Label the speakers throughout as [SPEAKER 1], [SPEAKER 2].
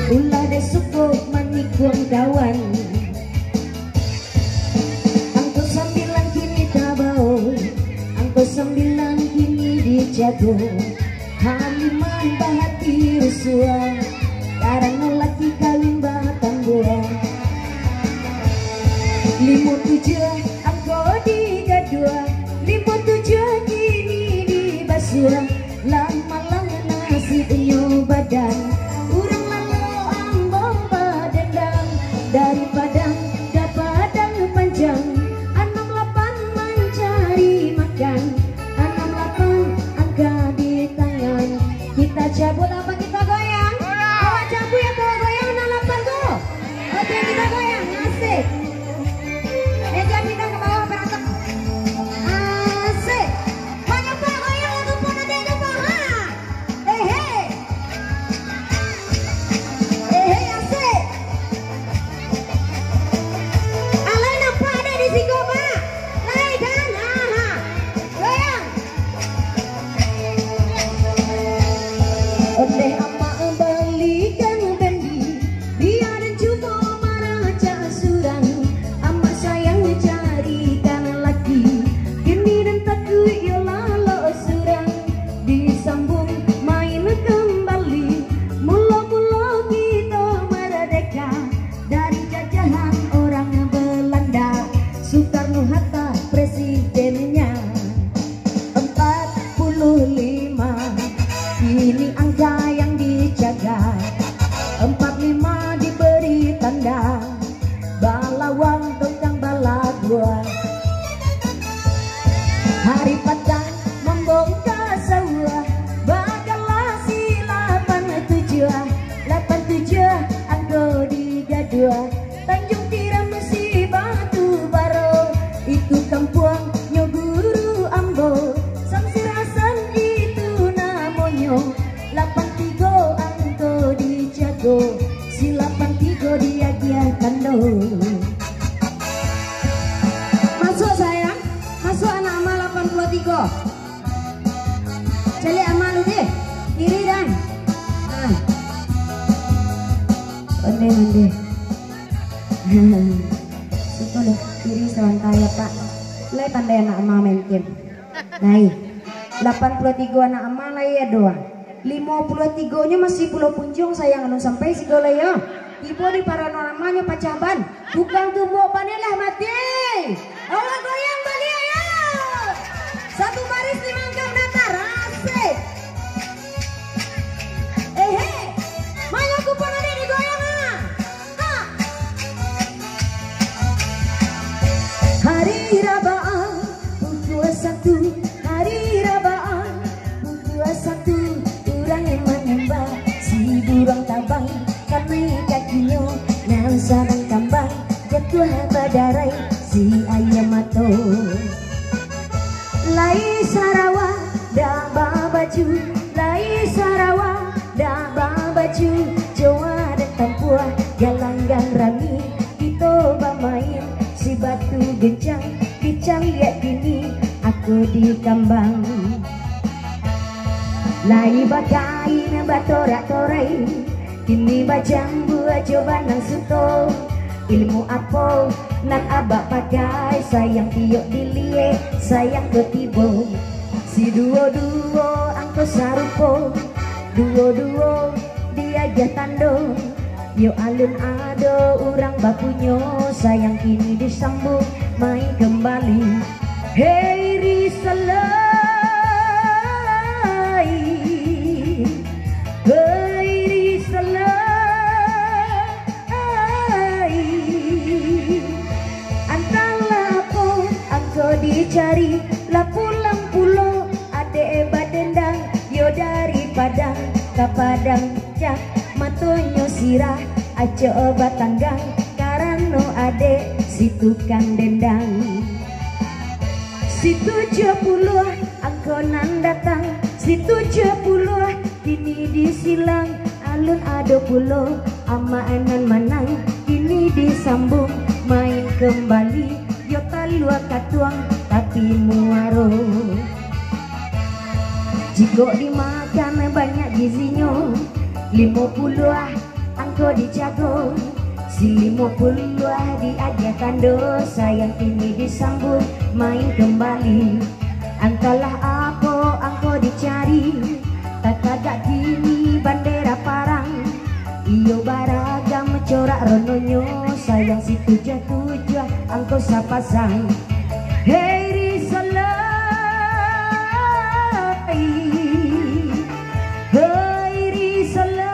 [SPEAKER 1] ulah desukuk manikung kawan. Angko sambilan kini tabau, angko sambilan kini dijago. Haliman bahati rusua, karena laki kawin batang buah. 57 angko digadua, 57 kini dibasuh. Lama-lama nasibnya badan, urang lalu ambang badendang. Dari padang ke padang panjang, 68 mencari makan, 68 angka di tangan. Kita cabut apa kita goyang? Awak cabut ya kau goyang 68 go. Oke kita goyang, asik. Meja kita ke bawah berantem. Asik. Banyak pak goyang lagu pun ada itu pak. Hehe. Hehe asik. Alay nampak ada di situ pak. Lari kan? Aha. Goyang. Oleh ama balikan bendi, biar cuma marah cak surang. Ama sayang carikan laki, kini dan takut yo lalo surang. Disambung main kembali, mula-mula kita merdeka dari jajahan orang Belanda. Soekarno Hatta presidennya 45, ini angka yang dijaga. 45 diberi tanda, balawang tentang balagua. Hari padang membongkar sawah, bagalah si 87, 87 angko digadua. Tanjung Tiram si Batu Baro, itu kampung Nyoguru Ambo. Samsir Hasan itu namanya, 83 angko dijago, si 83 dia kando. Masuk sayang, masuk anak ama 83. Celi ama lu deh, kiri dan onde. Itu deh, kiri selantai ya pak. Lai pandai anak ama main game. Nah, 83 anak ama lah ya doang. 53 nya masih pulau punjung sayang anu sampai si golai ya. Ibu di paranormalnya pacaban, bukan tumbuk panelah mati. Allah goyang balik ayo. Satu baris dimangkam datar, asik. Mayo kupon ada digoyang ah. Hari Rabaan pukul 1, hari Rabaan pukul 1, orang yang menembak si burung tabang, kami kakinya nang sarang kambang, jatuh badarai si ayam mato. Lai Sarawak dah babaju, lai Sarawak dah babaju, Jawa dan Papua galanggang rami, kita bermain si batu gencang, bicang lihat kini aku di kambang. Lai bakain batorak-torai, kini bajambu coba nang suto. Ilmu apa nak abak pakai, sayang tiok dilie, sayang ketibo. Si duo-duo angko sarupo, duo-duo dia jatando. Yo alun ado orang bapunyo, sayang kini disambung main kembali. Hey Risalai, hey Risalai, antara lapo angko dicari, lapulang pulau ade badendang, yo dari padang ke padang cak, matonyo sirah aco batanggang, karano ade si tukang dendang. Si 70 angkonan datang, si 70 kini disilang, alun ado pulau ama anan manang, kini disambung main kembali. Yo talua katuang tapi muaro, jika dimakan banyak gizinya. 50 angko dijago. Si 50 diajarkan dosa yang kini disambut main kembali. Antalah apa angko dicari, tak kagak kini bandera parang. Iyo baragam corak rononyo, sayang si tujuh angko sapasang. Hey risalai, hey risalai,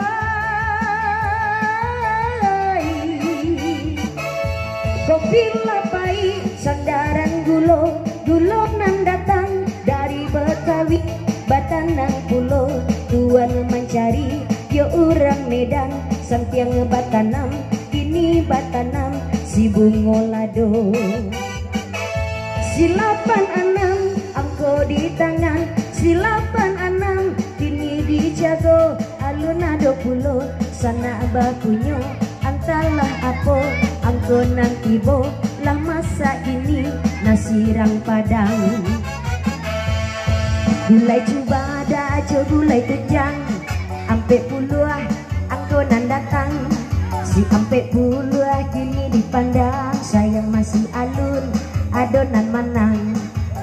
[SPEAKER 1] kopi lapai sandaran gulo, gulo nan datang dari Betawi, Batanang Pulau. Tuan mencari yo orang Medan, sampiang Batanam, kini Batanam si Bungolado. Si 86 angko di tangan, si 86 kini dijago. Alun 20 sana bakunyo, antalah apa angko nang tibo lah masa ini nasirang Padang. Gulai cuba dajo gulai tejang, ampe puluh angko nan datang. Si ampe puluh kini dipandang, sayang masih alun adonan manang.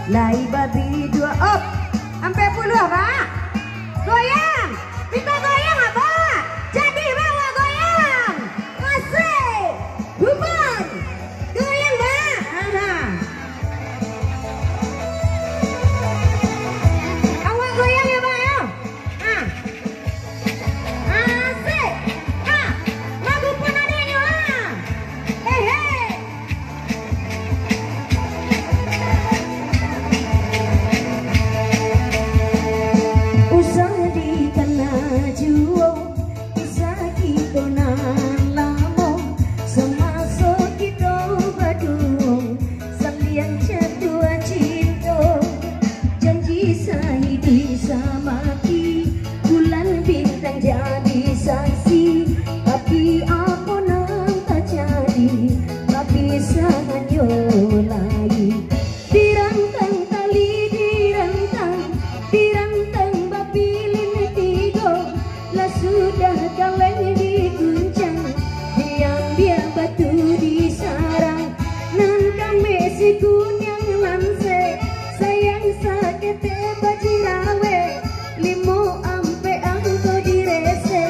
[SPEAKER 1] Lai babi dua op, ampe puluh pak, goyang, kita goyang apa? Jadi bawa goyang, masih buban, goyang pak. Awak goyang ya pak ya? Asik, lagu pun adanya. Usah dikena juo, bisa kita nan lamo, semasa kita berdua salian jatuh cinta. Janji saya sama ki, bulan bintang jadi saksi, tapi apa nang tak jadi, tapi sanyo lain. Dirantang tali, dirantang babilin tigo, lah sudah kaleng diguncang, diambil batu di sarang, nan kami si kunyang lanse, sayang sakit baji rawe, limo ampe angko direse,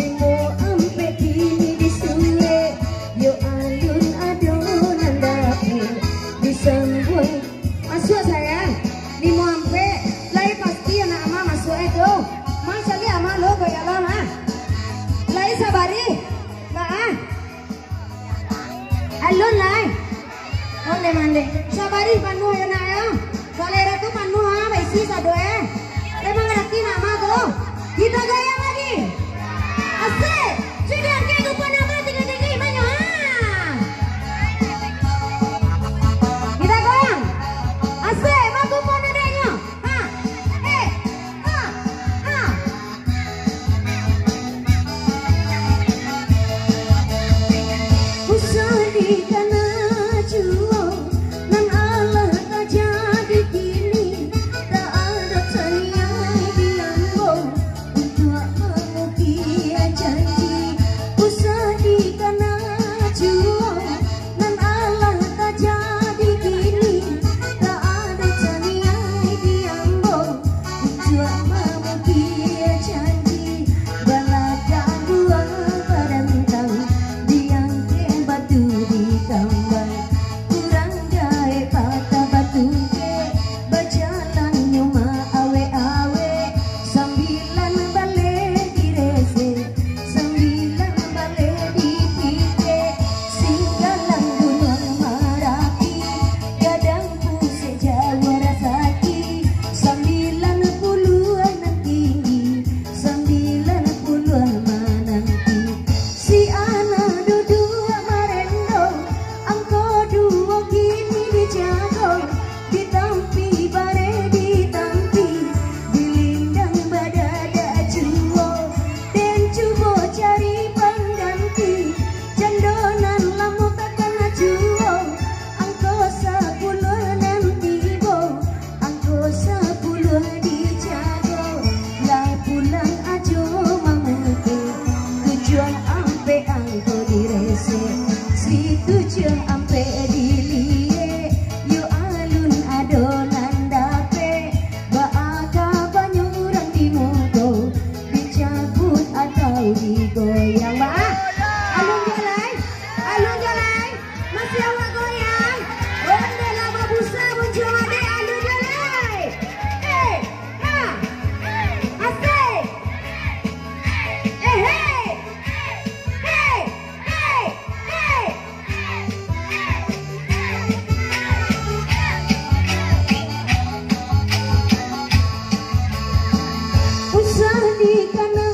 [SPEAKER 1] limo ampe kini disuye, yo alun adonan dapur disambung. Masuk sayang, limo ampe, lai pasti anak ama masuk itu, masa dia ama lo goyang lo ha, lai sabari, lah alun lai, onde mande, sabari panu ya nak ya, galera tu panu ha, baisi sado emang ngerti nama tuh, kita goyang lagi, asik, sudah kehidupan nama tiga-tiga banyak ha, kita goyang, asik, bagus pun adanya, ha, usah dikena juo, nang Allah tak jadi kini, tak ada tujuh ampe dilie yo alun adonan dape baaka banyak orang di mugo dicabut atau digoyang ba alun jalai masih awak goyang onde lama busa muncul ade alun jalai ha asik hey usah di kana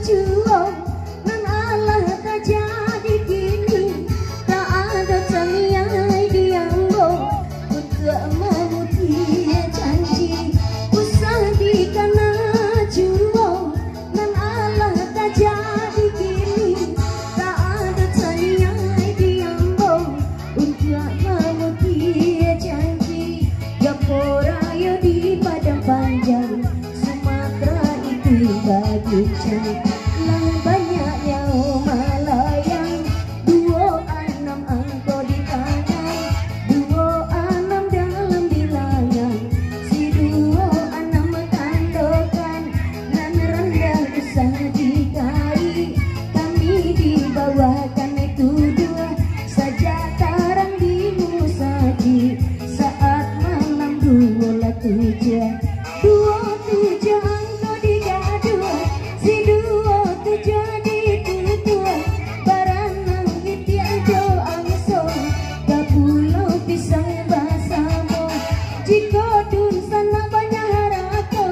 [SPEAKER 1] jual nan Allah tak jadi gini tak ada taniai diambo untuk memutih janji usah di kana jual nan Allah tak jadi gini tak ada taniai diambo untuk memutih janji Gapora yo di padang panjang bagi lang banyaknya malayang 26 angko di tangan 26 dalam bilangan si 26 tandokan nan rendah usah dikari kami dibawakan itu dua saja tarang di musaji saat malam 27 si dua tu jadi tutua baranang hitian jo angso kapulau pisang basamo jika dun sana banyak harako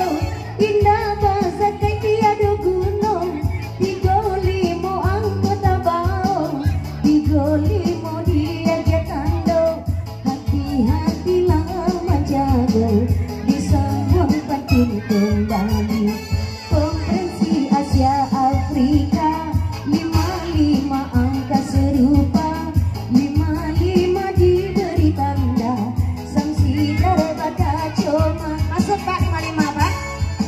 [SPEAKER 1] indah bahasa kai tiada gunung 35 anggota bau 35 dia tando hati-hatilah menjaga disambung penting kembali Asia Afrika 55 angka serupa 55 diberi tanda sanksi daripada cuma masuk Pak 55 Pak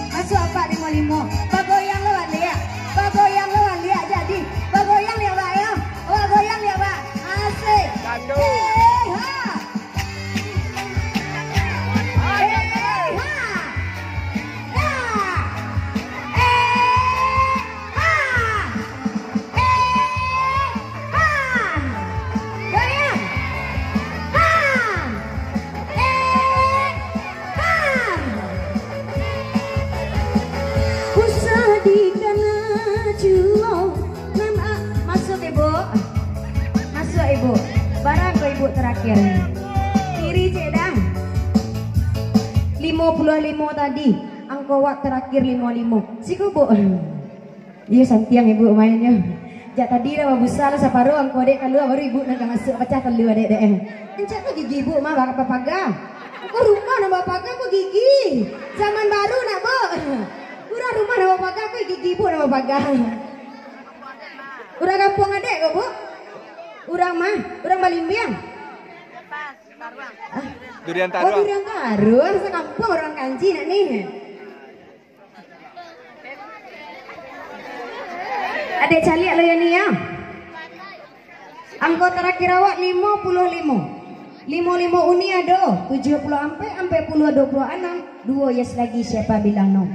[SPEAKER 1] masuk Pak 55 bagoyang lawan lihat jadi bagoyang lihat Pak ya bagoyang lihat Pak asik di kana jual nan masuk ibu barang ke ibu terakhir kiri cedang 55 tadi angko wak terakhir 55 si kubu dia santiang ibu mainnya jak tadi dah besar separuh angko dek kalau baru ibu nak masuk pecah kalau dek encak tu gigi ibu mah bak papaga kok rumah nak papaga kok gigi zaman baru nak bu urang rumah nama pagar kok gigi ibu nama pagar urang kampung adek kok bu urang mah urang Balimbiang
[SPEAKER 2] Durian Taruang
[SPEAKER 1] oh Durian Taruang sekampung orang Kanci nak nih adek calik lo ya nih ya angko terakhir awak 55 uni ado 70 ampe 10 26 dua yes lagi siapa bilang no